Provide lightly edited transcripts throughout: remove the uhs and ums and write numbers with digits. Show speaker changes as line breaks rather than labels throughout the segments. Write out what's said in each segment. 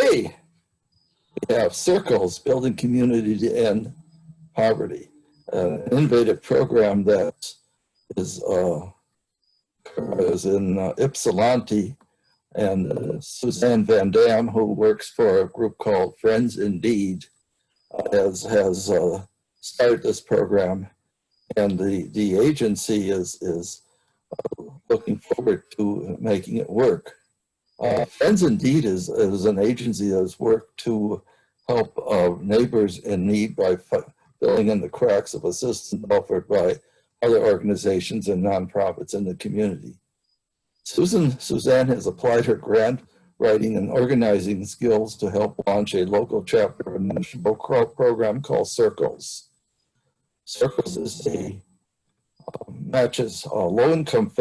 Today, we have Circles, Building Community to End Poverty, an innovative program that is in Ypsilanti, and Suzanne Van Dam, who works for a group called Friends Indeed, has started this program, and the agency is looking forward to making it work. Friends Indeed is an agency that has worked to help neighbors in need by filling in the cracks of assistance offered by other organizations and nonprofits in the community. Suzanne has applied her grant writing and organizing skills to help launch a local chapter of a national program called Circles. Circles is matches low-income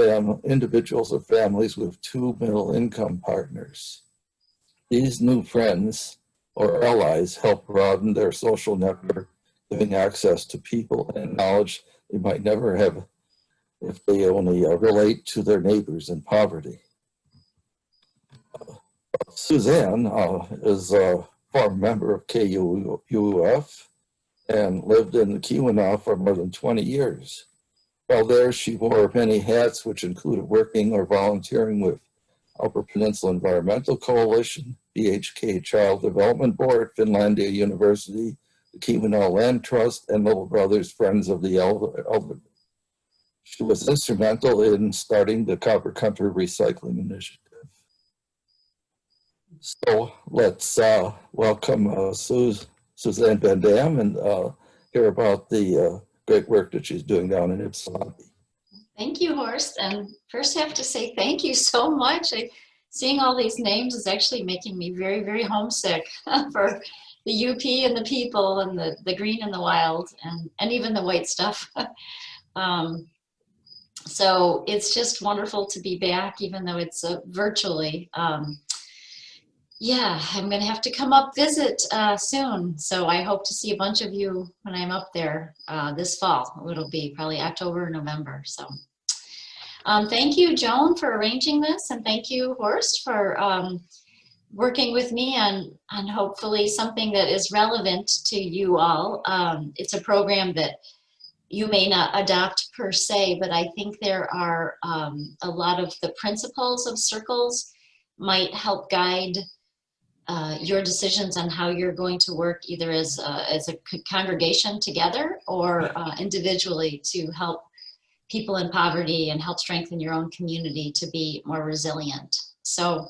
individuals or families with two middle-income partners. These new friends or allies help broaden their social network, giving access to people and knowledge they might never have if they only relate to their neighbors in poverty. Suzanne is a former member of KUUF and lived in Keweenaw for more than 20 years. While there, she wore many hats, which included working or volunteering with Upper Peninsula Environmental Coalition, BHK Child Development Board, Finlandia University, the Keweenaw Land Trust, and Little Brothers Friends of the Elderly. She was instrumental in starting the Copper Country Recycling Initiative. So let's welcome Suzanne Van Dam and hear about the great work that she's doing down in Ypsilanti.
Thank you, Horst. And first I have to say thank you so much. Seeing all these names is actually making me very, very homesick for the UP and the people and the green and the wild and even the white stuff. So it's just wonderful to be back, even though it's virtually. Yeah, I'm going to have to come up visit soon. So I hope to see a bunch of you when I'm up there this fall. It'll be probably October or November. So thank you, Joan, for arranging this. And thank you, Horst, for working with me on hopefully something that is relevant to you all. It's a program that you may not adopt per se, but I think there are a lot of the principles of Circles might help guide your decisions on how you're going to work either as a congregation together or individually to help people in poverty and help strengthen your own community to be more resilient. So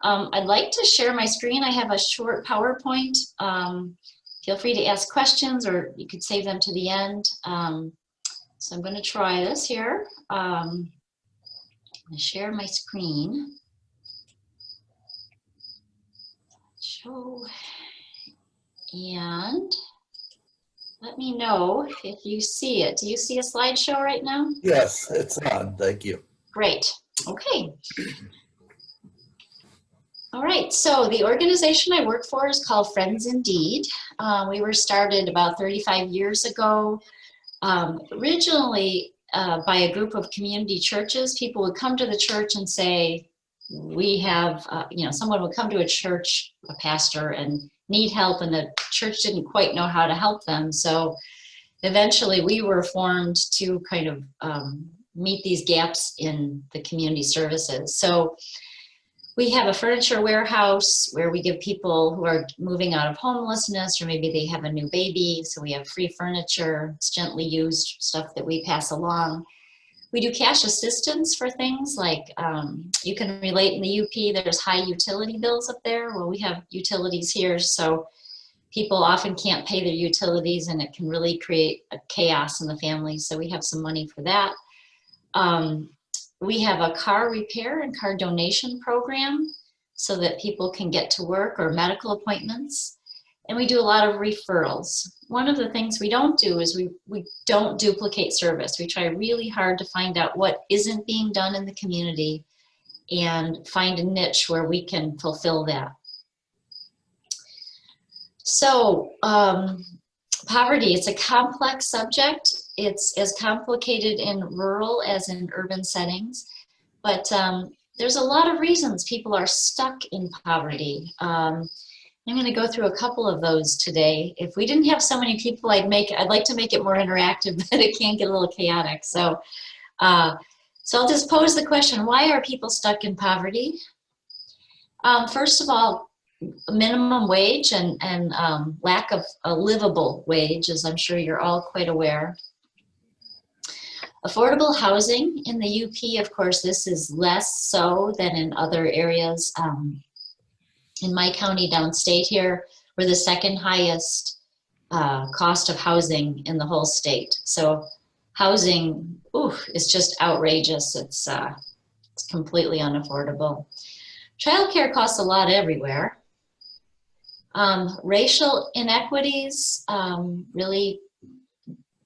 I'd like to share my screen. I have a short PowerPoint. Feel free to ask questions or you could save them to the end. So I'm going to try this here. I'm going to share my screen. Show, and let me know if you see it. Do you see a slideshow right now?
Yes, it's on. Thank you.
Great. Okay. All right. So the organization I work for is called Friends Indeed. We were started about 35 years ago. Originally by a group of community churches. People would come to the church and say, we have, someone would come to a church, a pastor, and need help, and the church didn't quite know how to help them. So eventually we were formed to kind of meet these gaps in the community services. So we have a furniture warehouse where we give people who are moving out of homelessness, or maybe they have a new baby, so we have free furniture. It's gently used stuff that we pass along. We do cash assistance for things like, you can relate in the UP, there's high utility bills up there. Well, we have utilities here, so people often can't pay their utilities and it can really create a chaos in the family. So we have some money for that. We have a car repair and car donation program so that people can get to work or medical appointments. And we do a lot of referrals. One of the things we don't do is we don't duplicate service. We try really hard to find out what isn't being done in the community and find a niche where we can fulfill that. So poverty, it's a complex subject. It's as complicated in rural as in urban settings. But there's a lot of reasons people are stuck in poverty. I'm going to go through a couple of those today. If we didn't have so many people, I'd like to make it more interactive, but it can get a little chaotic. So I'll just pose the question, why are people stuck in poverty? First of all, minimum wage and lack of a livable wage, as I'm sure you're all quite aware. Affordable housing in the UP, of course, this is less so than in other areas. In my county downstate here, we're the second highest cost of housing in the whole state. So housing, is just outrageous. It's completely unaffordable. Childcare costs a lot everywhere. Racial inequities really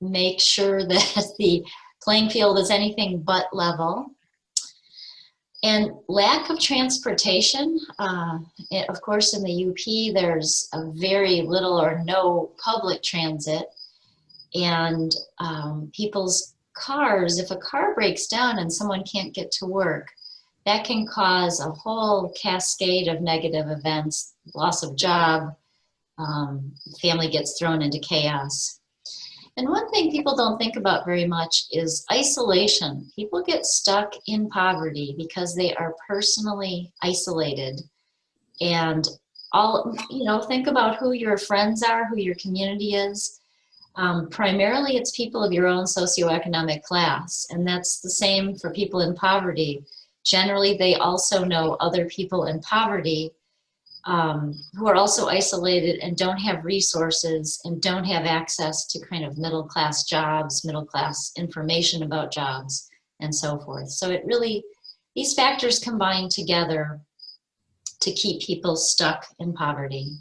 make sure that the playing field is anything but level. And lack of transportation, of course in the UP there's a very little or no public transit, and people's cars, if a car breaks down and someone can't get to work, that can cause a whole cascade of negative events, loss of job, family gets thrown into chaos. And one thing people don't think about very much is isolation. People get stuck in poverty because they are personally isolated. And think about who your friends are, who your community is. Primarily, it's people of your own socioeconomic class. And that's the same for people in poverty. Generally, they also know other people in poverty who are also isolated and don't have resources and don't have access to kind of middle-class jobs, middle-class information about jobs, and so forth. So it really, these factors combine together to keep people stuck in poverty.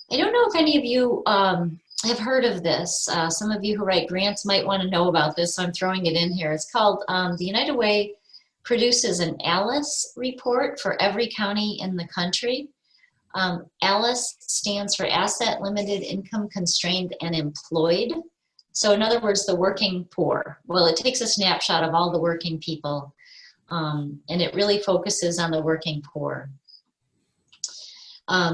I don't know if any of you have heard of this. Some of you who write grants might want to know about this, so I'm throwing it in here. It's called, the United Way produces an ALICE report for every county in the country. ALICE stands for Asset Limited Income Constrained and Employed. So in other words, the working poor. Well, it takes a snapshot of all the working people, and it really focuses on the working poor.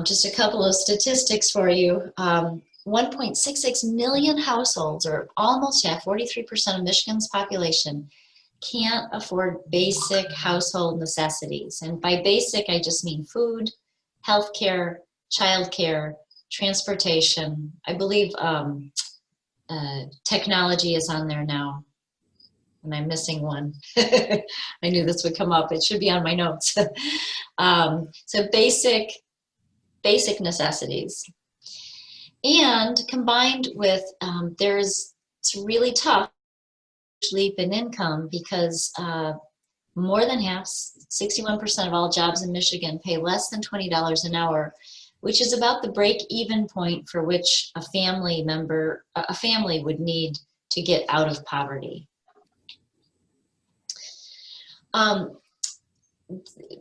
Just a couple of statistics for you. 1.66 million households, or almost half, 43% of Michigan's population, can't afford basic household necessities. And by basic, I just mean food, healthcare, childcare, transportation. I believe technology is on there now, and I'm missing one. I knew this would come up. It should be on my notes. So basic necessities. And combined with, it's really tough leap in income because more than half, 61% of all jobs in Michigan pay less than $20 an hour, which is about the break-even point for which a family would need to get out of poverty.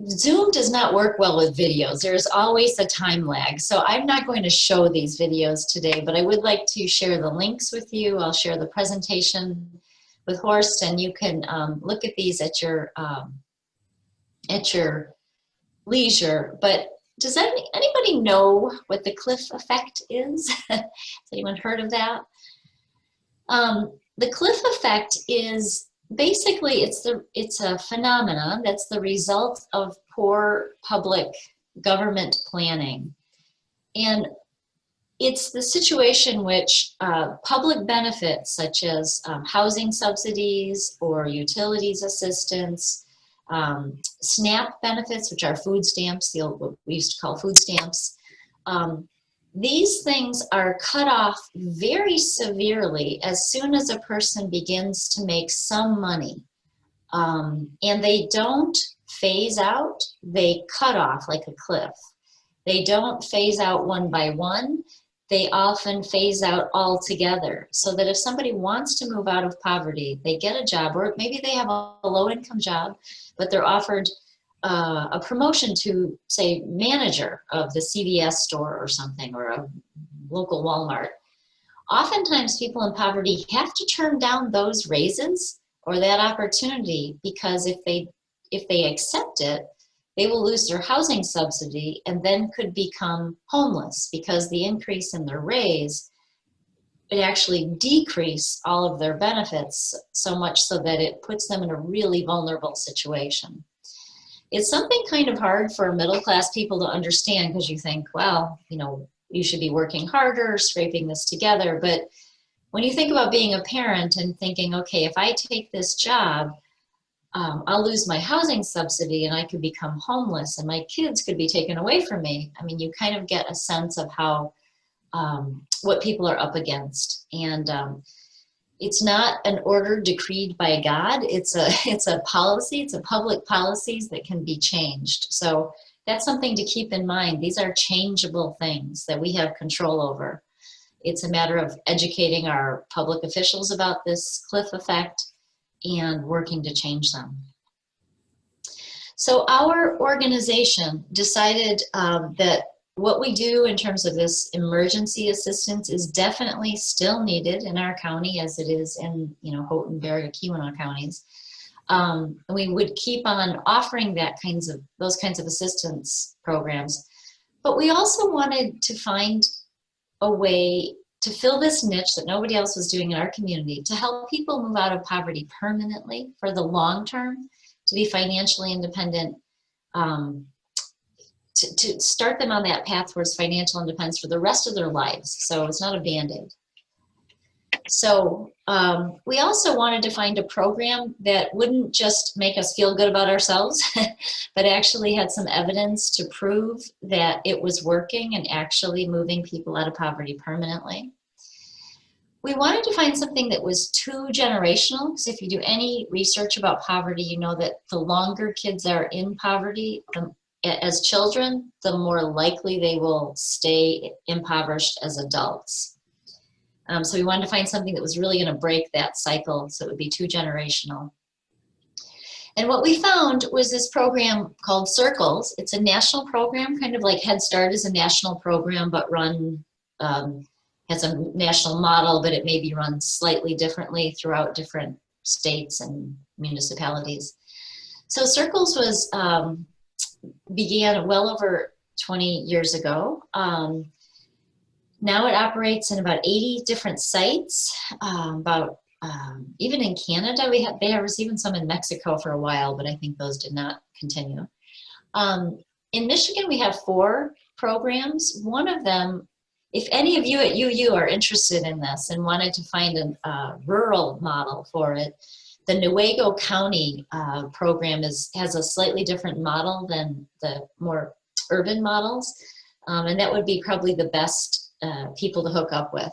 Zoom does not work well with videos. There's always a time lag. So I'm not going to show these videos today, but I would like to share the links with you. I'll share the presentation with Horst, and you can look at these at your leisure. But does anybody know what the cliff effect is? Has anyone heard of that? The cliff effect is basically, it's a phenomenon that's the result of poor public government planning. And it's the situation which public benefits such as housing subsidies or utilities assistance, SNAP benefits, which are food stamps, what we used to call food stamps, these things are cut off very severely as soon as a person begins to make some money. And they don't phase out, they cut off like a cliff. They don't phase out one by one. They often phase out altogether, so that if somebody wants to move out of poverty, they get a job, or maybe they have a low-income job, but they're offered a promotion to, say, manager of the CVS store or something, or a local Walmart. Oftentimes people in poverty have to turn down those raises or that opportunity, because if they if they accept it, they will lose their housing subsidy and then could become homeless because the increase in their raise would actually decrease all of their benefits so much so that it puts them in a really vulnerable situation. It's something kind of hard for middle class people to understand because you think, well, you know, you should be working harder, scraping this together. But when you think about being a parent and thinking, okay, if I take this job, I'll lose my housing subsidy and I could become homeless and my kids could be taken away from me. I mean, you kind of get a sense of how, what people are up against. And it's not an order decreed by God. It's a policy, it's a public policies that can be changed. So that's something to keep in mind. These are changeable things that we have control over. It's a matter of educating our public officials about this cliff effect and working to change them. So our organization decided that what we do in terms of this emergency assistance is definitely still needed in our county as it is in, you know, Houghton, Bexar, Keweenaw counties. We would keep on offering those kinds of assistance programs, but we also wanted to find a way to fill this niche that nobody else was doing in our community, to help people move out of poverty permanently for the long term, to be financially independent, to start them on that path towards financial independence for the rest of their lives. So it's not a Band-Aid. So we also wanted to find a program that wouldn't just make us feel good about ourselves, but actually had some evidence to prove that it was working and actually moving people out of poverty permanently. We wanted to find something that was too generational, because if you do any research about poverty, you know that the longer kids are in poverty as children, the more likely they will stay impoverished as adults. So we wanted to find something that was really going to break that cycle, so it would be too generational. And what we found was this program called Circles. It's a national program, kind of like Head Start is a national program, but run, has a national model, but it may be run slightly differently throughout different states and municipalities. So Circles was began well over 20 years ago. Now it operates in about 80 different sites, even in Canada, they have even some in Mexico for a while, but I think those did not continue. In Michigan, we have 4 programs. One of them, if any of you at UU are interested in this and wanted to find a rural model for it, the Newaygo County program has a slightly different model than the more urban models, and that would be probably the best people to hook up with.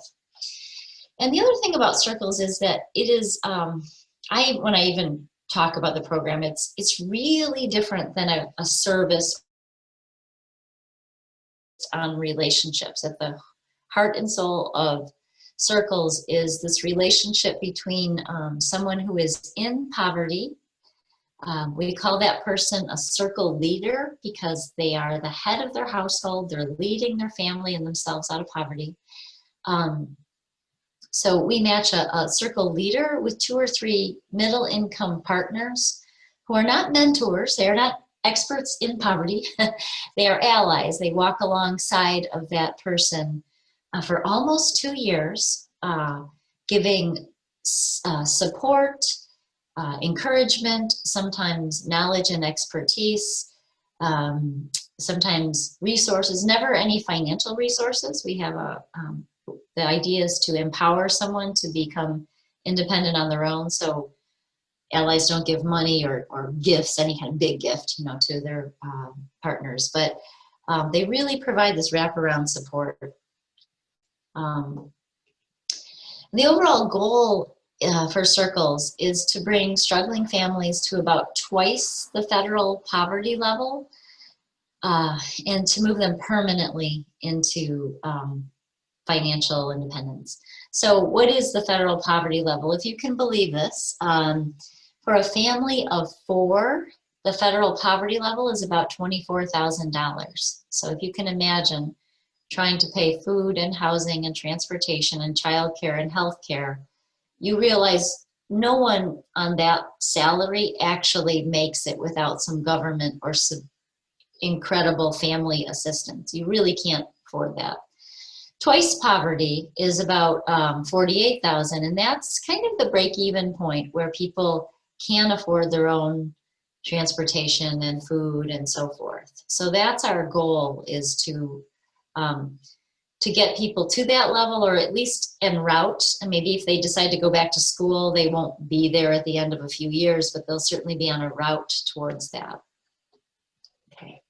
And the other thing about Circles is that it is, when I even talk about the program, it's really different than a service on relationships. At the heart and soul of Circles is this relationship between someone who is in poverty. We call that person a circle leader because they are the head of their household. They're leading their family and themselves out of poverty. So we match a circle leader with 2 or 3 middle income partners who are not mentors. They are not experts in poverty. They are allies. They walk alongside of that person for almost 2 years, giving support, encouragement, sometimes knowledge and expertise, sometimes resources, never any financial resources. We have the idea is to empower someone to become independent on their own. So allies don't give money or gifts, any kind of big gift, you know, to their partners, but they really provide this wraparound support. The overall goal for Circles is to bring struggling families to about twice the federal poverty level and to move them permanently into financial independence. So what is the federal poverty level? If you can believe this, for a family of 4, the federal poverty level is about $24,000. So if you can imagine trying to pay food and housing and transportation and childcare and healthcare, you realize no one on that salary actually makes it without some government or some incredible family assistance. You really can't afford that. Twice poverty is about 48,000, and that's kind of the break-even point where people can afford their own transportation and food and so forth. So that's our goal, is to get people to that level, or at least en route. And maybe if they decide to go back to school, they won't be there at the end of a few years, but they'll certainly be on a route towards that. Okay.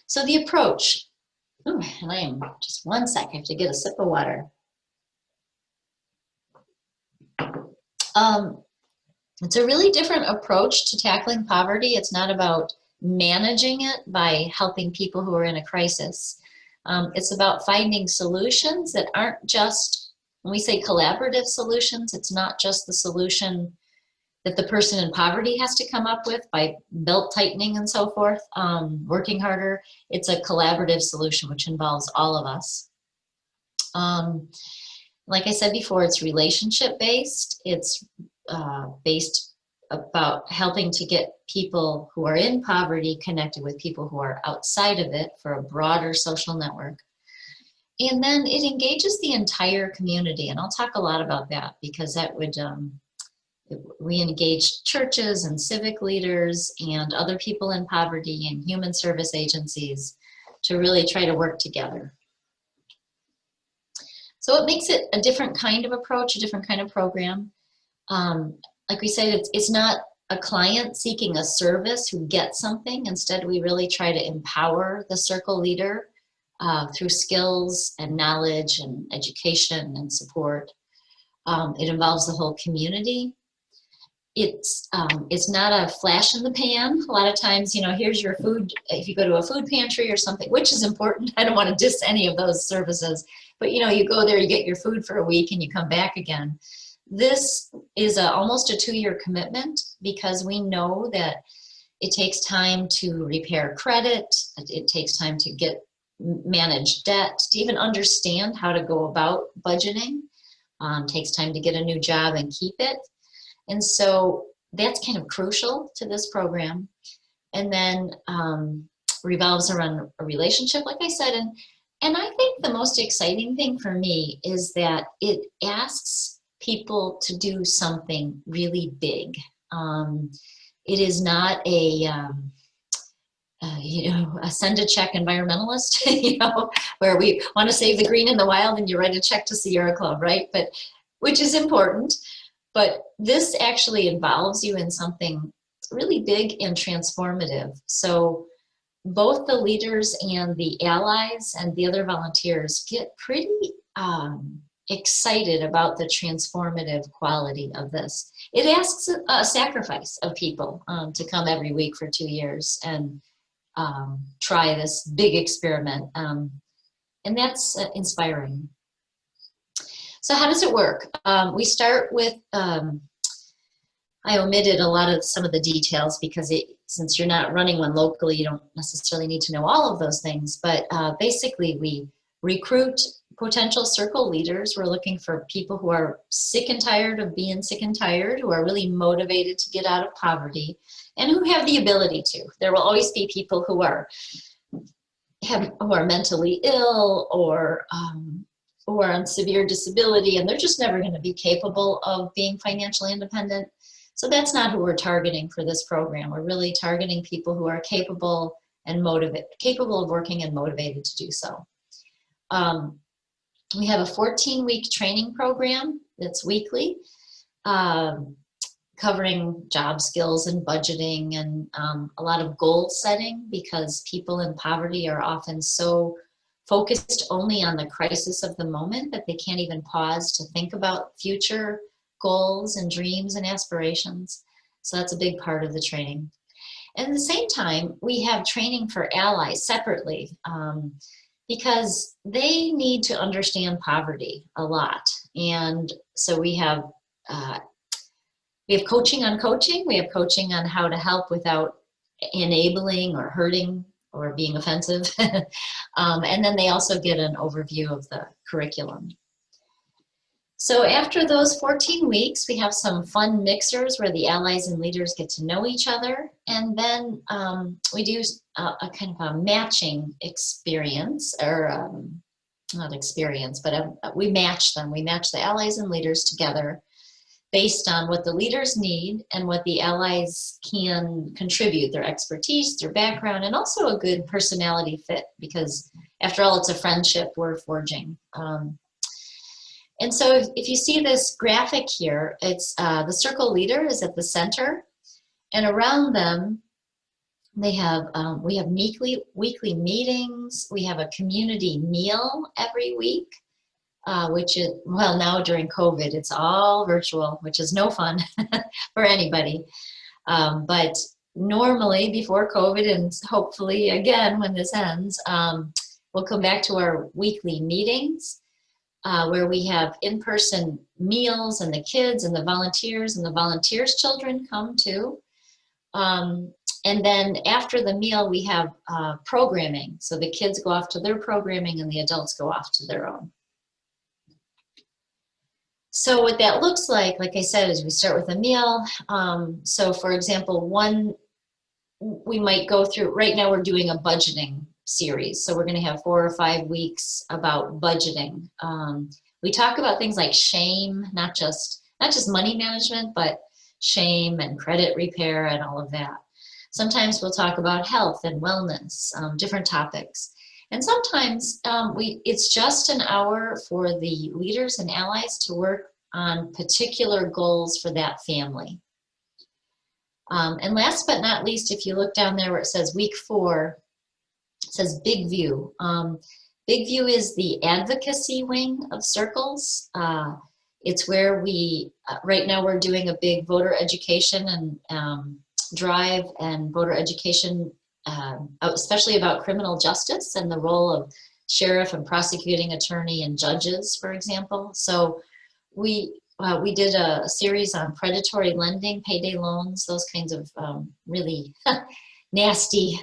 So the approach, ooh, and I am just 1 sec, I have to get a sip of water. It's a really different approach to tackling poverty. It's not about managing it by helping people who are in a crisis. It's about finding solutions that aren't just, when we say collaborative solutions, it's not just the solution that the person in poverty has to come up with by belt tightening and so forth, working harder. It's a collaborative solution which involves all of us. Like I said before, it's relationship based. It's based about helping to get people who are in poverty connected with people who are outside of it for a broader social network. And then it engages the entire community, and I'll talk a lot about that, because that would, we engage churches and civic leaders and other people in poverty and human service agencies to really try to work together. So it makes it a different kind of approach, a different kind of program. Like we said, it's not a client seeking a service who gets something. Instead, we really try to empower the circle leader through skills and knowledge and education and support. It involves the whole community. It's not a flash in the pan. A lot of times, you know, here's your food. If you go to a food pantry or something, which is important, I don't want to diss any of those services, but you know, you go there, you get your food for a week and you come back again. This is almost a 2-year commitment, because we know that it takes time to repair credit. It takes time to manage debt, to even understand how to go about budgeting. Takes time to get a new job and keep it. And so that's kind of crucial to this program. And then revolves around a relationship, like I said. And I think the most exciting thing for me is that it asks people to do something really big. It is not a send a check environmentalist, you know, where we want to save the green and the wild and you write a check to Sierra Club, right? But which is important. But this actually involves you in something really big and transformative. So both the leaders and the allies and the other volunteers get pretty excited about the transformative quality of this. It asks a sacrifice of people to come every week for 2 years and try this big experiment. And that's inspiring. So how does it work? We start with, I omitted some of the details because since you're not running one locally, you don't necessarily need to know all of those things. But basically, we recruit potential circle leaders. We're looking for people who are sick and tired of being sick and tired, who are really motivated to get out of poverty, and who have the ability to. There will always be people who are mentally ill or on severe disability, and they're just never going to be capable of being financially independent. So that's not who we're targeting for this program. We're really targeting people who are capable of working and motivated to do so. We have a 14-week training program that's weekly, covering job skills and budgeting and a lot of goal setting, because people in poverty are often so focused only on the crisis of the moment that they can't even pause to think about future goals and dreams and aspirations. So that's a big part of the training. And at the same time, we have training for allies separately, because they need to understand poverty a lot. And so we have coaching on coaching. We have coaching on how to help without enabling or hurting or being offensive. And then they also get an overview of the curriculum. So after those 14 weeks, we have some fun mixers where the allies and leaders get to know each other. And then we do a kind of a matching experience, or not experience, but we match them. We match the allies and leaders together based on what the leaders need and what the allies can contribute, their expertise, their background, and also a good personality fit, because after all, it's a friendship we're forging. And so if you see this graphic here, it's the circle leader is at the center, and around them, they have we have weekly meetings. We have a community meal every week, which is, well, now during COVID, it's all virtual, which is no fun for anybody. But normally before COVID, and hopefully again when this ends, we'll come back to our weekly meetings. Where we have in-person meals, and the kids and the volunteers' children come too. And then after the meal, we have programming. So the kids go off to their programming and the adults go off to their own. So what that looks like I said, is we start with a meal. So for example, we might go through, right now we're doing a budgeting series. So we're going to have 4 or 5 weeks about budgeting. We talk about things like shame, not just money management, but shame and credit repair and all of that. Sometimes we'll talk about health and wellness, different topics. And sometimes it's just an hour for the leaders and allies to work on particular goals for that family. And last but not least, if you look down there where it says week 4, it says Big View. Big View is the advocacy wing of circles. It's where we, right now we're doing a big voter education and drive and voter education, especially about criminal justice and the role of sheriff and prosecuting attorney and judges, for example. So we did a series on predatory lending, payday loans, those kinds of really nasty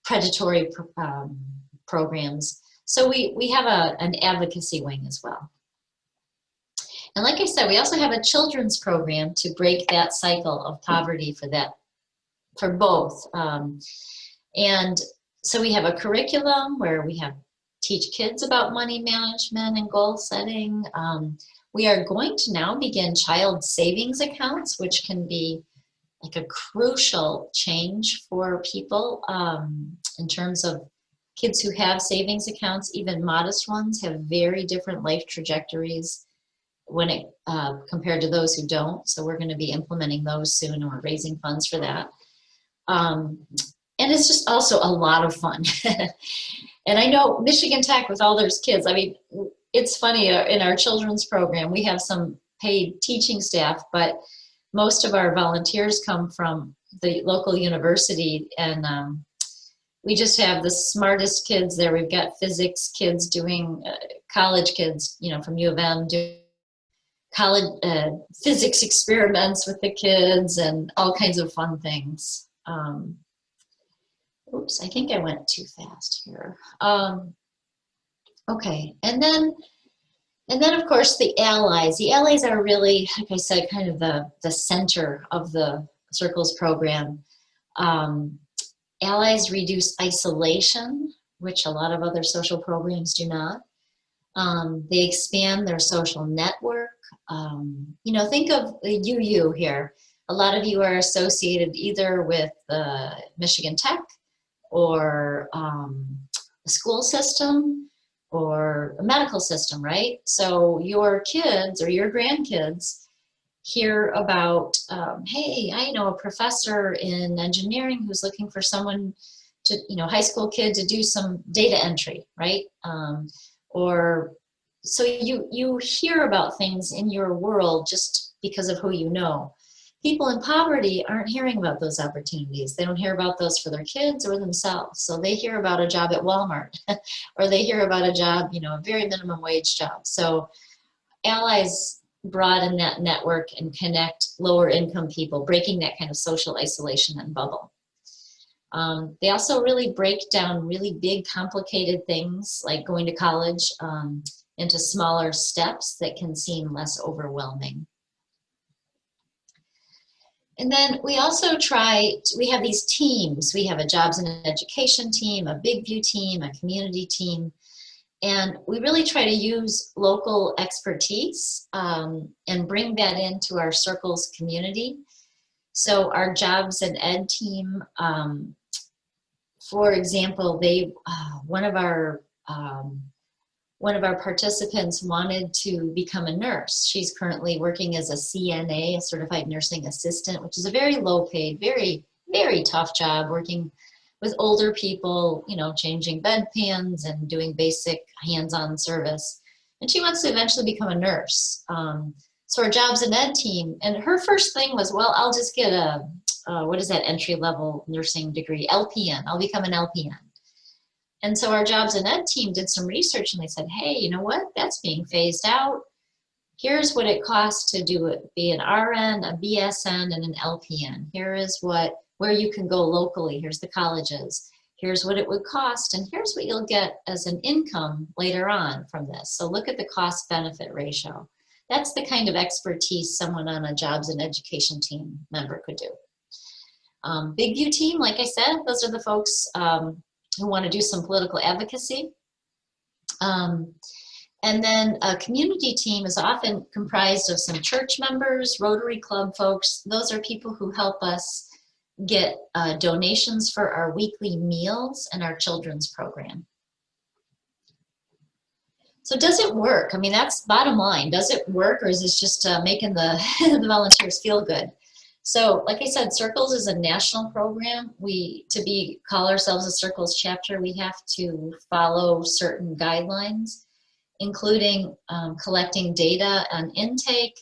predatory programs. So we have an advocacy wing as well. And like I said, we also have a children's program to break that cycle of poverty for both. And so we have a curriculum where we teach kids about money management and goal setting. We are going to now begin child savings accounts, which can be like a crucial change for people in terms of kids who have savings accounts. Even modest ones have very different life trajectories when it compared to those who don't. So we're going to be implementing those soon, and we're raising funds for that. And it's just also a lot of fun. And I know Michigan Tech, with all those kids, I mean, it's funny, in our children's program, we have some paid teaching staff, but most of our volunteers come from the local university, and we just have the smartest kids there. We've got physics kids doing, college kids, from U of M, doing college physics experiments with the kids and all kinds of fun things. Oops, I think I went too fast here. Okay, and then of course the allies. The allies are really, like I said, kind of the center of the Circles program. Allies reduce isolation, which a lot of other social programs do not. They expand their social network. Think of the UU here. A lot of you are associated either with Michigan Tech or the school system or a medical system, right? So your kids or your grandkids hear about, hey, I know a professor in engineering who's looking for someone to, high school kid to do some data entry, right? So you hear about things in your world just because of who you know. People in poverty aren't hearing about those opportunities. They don't hear about those for their kids or themselves. So they hear about a job at Walmart or they hear about a job, a very minimum wage job. So allies broaden that network and connect lower income people, breaking that kind of social isolation and bubble. They also really break down really big, complicated things like going to college. into smaller steps that can seem less overwhelming. And then we also we have these teams. We have a jobs and education team, a Big View team, a community team, and we really try to use local expertise and bring that into our circles community. So our jobs and ed team, for example, one of our participants wanted to become a nurse. She's currently working as a CNA, a certified nursing assistant, which is a very low paid, very, very tough job, working with older people, you know, changing bedpans and doing basic hands-on service. And she wants to eventually become a nurse. So our jobs and ed team, and her first thing was, well, I'll just get what is that entry-level nursing degree? LPN, I'll become an LPN. And so our jobs and ed team did some research and they said, hey, you know what, that's being phased out. Here's what it costs to be an RN, a BSN, and an LPN. Here is where you can go locally. Here's the colleges. Here's what it would cost, and here's what you'll get as an income later on from this. So look at the cost-benefit ratio. That's the kind of expertise someone on a jobs and education team member could do. Big View team, like I said, those are the folks who want to do some political advocacy. And then a community team is often comprised of some church members, Rotary Club folks. Those are people who help us get donations for our weekly meals and our children's program. So does it work? I mean, that's bottom line. Does it work, or is this just making the, the volunteers feel good? So like I said, Circles is a national program. Call ourselves a Circles chapter, we have to follow certain guidelines, including collecting data on intake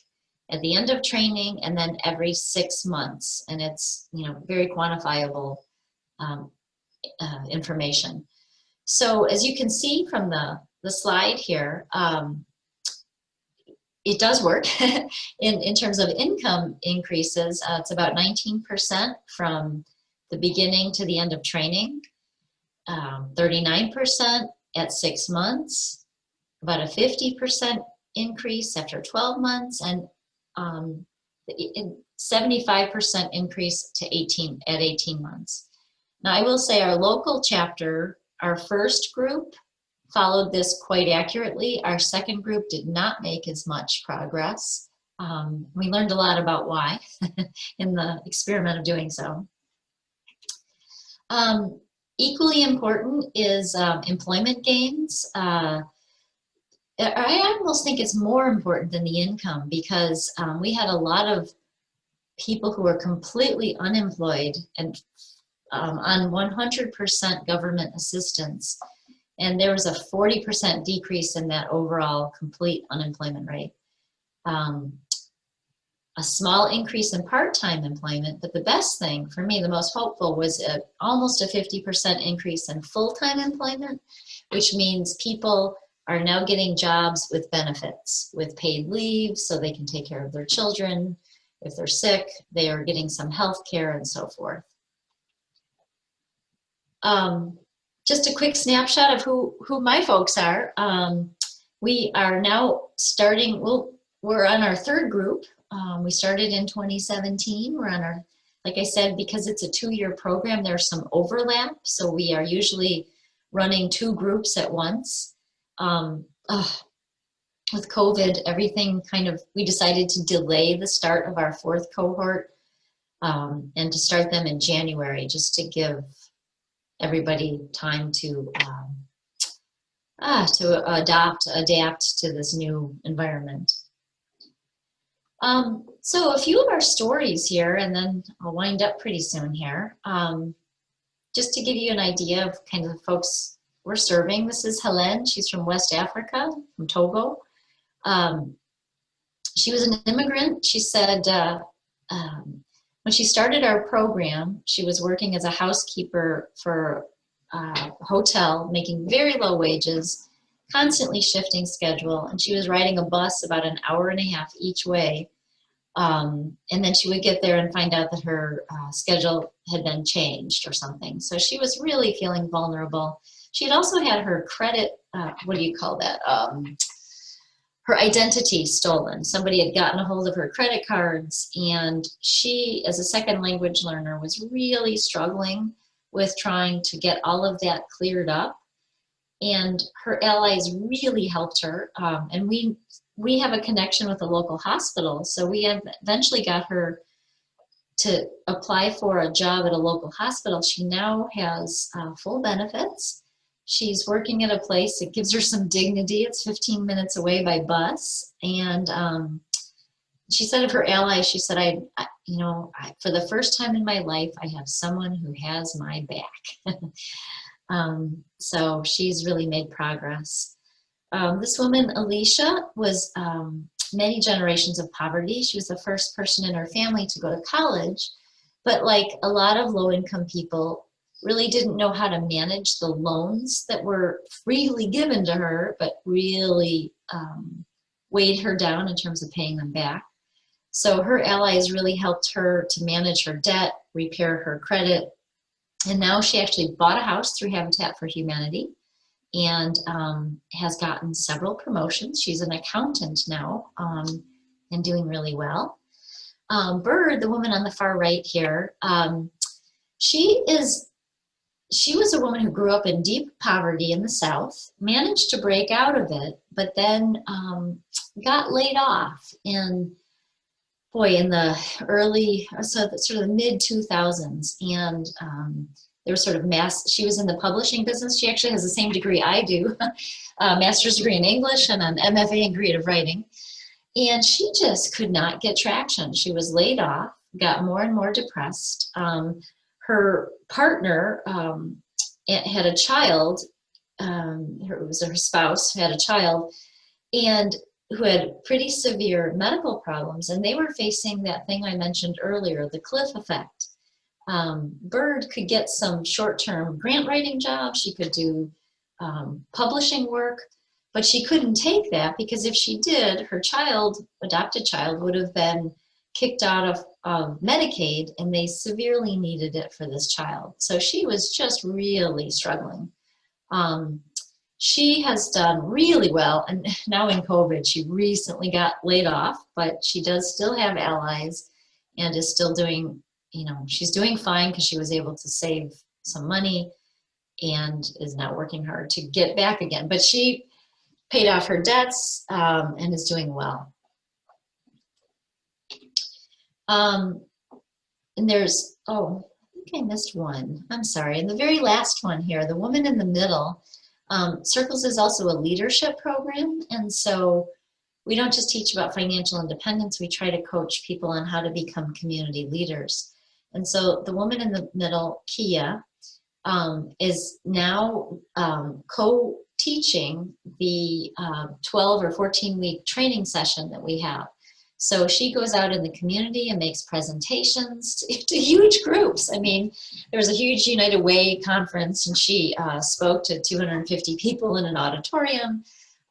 at the end of training and then every 6 months. And it's, you know, very quantifiable information. So as you can see from the slide here, it does work in terms of income increases. It's about 19% from the beginning to the end of training, 39% at 6 months, about a 50% increase after 12 months, and 75% increase to 18 months. Now I will say our local chapter, our first group followed this quite accurately. Our second group did not make as much progress. We learned a lot about why in the experiment of doing so. Equally important is employment gains. I almost think it's more important than the income, because we had a lot of people who were completely unemployed and on 100% government assistance. And there was a 40% decrease in that overall complete unemployment rate. A small increase in part-time employment, but the best thing for me, the most hopeful, was almost a 50% increase in full-time employment, which means people are now getting jobs with benefits, with paid leave, so they can take care of their children. If they're sick, they are getting some health care and so forth. Just a quick snapshot of who my folks are. We are now starting, we're on our third group. We started in 2017. We're on our, like I said, because it's a 2-year program, there's some overlap. So we are usually running 2 groups at once. With COVID, everything we decided to delay the start of our 4th cohort and to start them in January, just to give everybody time to adapt to this new environment. So a few of our stories here, and then I'll wind up pretty soon here. Just to give you an idea of kind of the folks we're serving. This is Helen. She's from West Africa, from Togo. She was an immigrant. She said when she started our program, she was working as a housekeeper for a hotel, making very low wages, constantly shifting schedule, and she was riding a bus about an hour and a half each way. And then she would get there and find out that her schedule had been changed or something. So she was really feeling vulnerable. She had also had her credit, what do you call that? her identity stolen. Somebody had gotten a hold of her credit cards, and she, as a second language learner, was really struggling with trying to get all of that cleared up. And her allies really helped her. And we have a connection with a local hospital, so we have eventually got her to apply for a job at a local hospital. She now has full benefits. She's working at a place that gives her some dignity. It's 15 minutes away by bus. And she said of her allies, she said, for the first time in my life, I have someone who has my back. So she's really made progress. This woman, Alicia, was many generations of poverty. She was the first person in her family to go to college, but like a lot of low-income people, really didn't know how to manage the loans that were freely given to her, but really weighed her down in terms of paying them back. So her allies really helped her to manage her debt, repair her credit, and now she actually bought a house through Habitat for Humanity and has gotten several promotions. She's an accountant now and doing really well. Bird, the woman on the far right here, she was a woman who grew up in deep poverty in the South, managed to break out of it, but then got laid off in the early, sort of the mid 2000s. And there was sort of she was in the publishing business. She actually has the same degree I do, a master's degree in English and an MFA in creative writing. And she just could not get traction. She was laid off, got more and more depressed. Her partner had a child, it was her spouse who had a child, and who had pretty severe medical problems, and they were facing that thing I mentioned earlier, the cliff effect. Bird could get some short-term grant writing jobs, she could do publishing work, but she couldn't take that because if she did, her adopted child, would have been kicked out of Medicaid, and they severely needed it for this child. So she was just really struggling. She has done really well, and now in COVID, she recently got laid off, but she does still have allies and is still doing, she's doing fine because she was able to save some money and is now working hard to get back again. But she paid off her debts and is doing well. And there's, I think I missed one. I'm sorry. And the very last one here, the woman in the middle, Circles is also a leadership program. And so we don't just teach about financial independence, we try to coach people on how to become community leaders. And so the woman in the middle, Kia, is now co-teaching the 12 or 14-week training session that we have. So she goes out in the community and makes presentations to huge groups. I mean, there was a huge United Way conference, and she spoke to 250 people in an auditorium.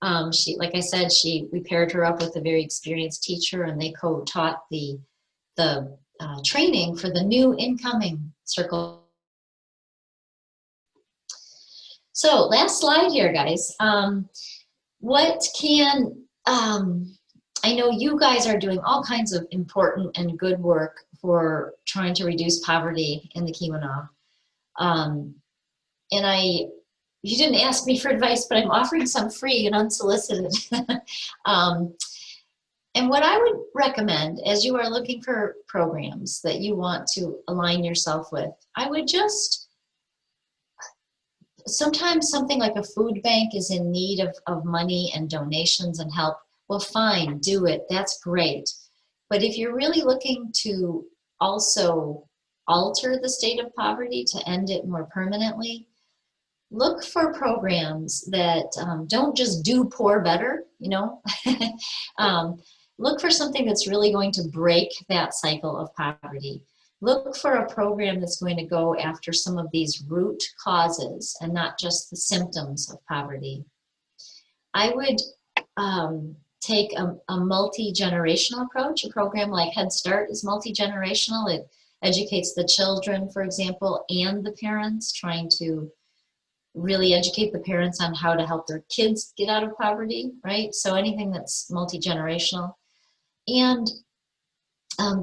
Like I said, we paired her up with a very experienced teacher, and they co-taught the training for the new incoming Circle. So last slide here, guys. I know you guys are doing all kinds of important and good work for trying to reduce poverty in the Keweenaw. You didn't ask me for advice, but I'm offering some free and unsolicited. And what I would recommend as you are looking for programs that you want to align yourself with, I would sometimes something like a food bank is in need of money and donations and help. Well, fine, do it, that's great. But if you're really looking to also alter the state of poverty to end it more permanently, look for programs that don't just do poor better, Look for something that's really going to break that cycle of poverty. Look for a program that's going to go after some of these root causes and not just the symptoms of poverty. I would take a multi-generational approach. A program like Head Start is multi-generational. It educates the children, for example, and the parents, trying to really educate the parents on how to help their kids get out of poverty, right? So anything that's multi-generational. And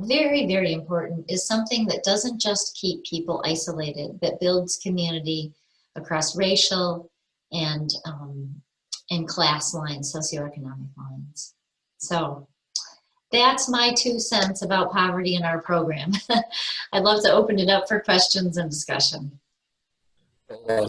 very, very important is something that doesn't just keep people isolated, but builds community across racial and class lines, socioeconomic lines. So that's my 2 cents about poverty in our program. I'd love to open it up for questions and discussion.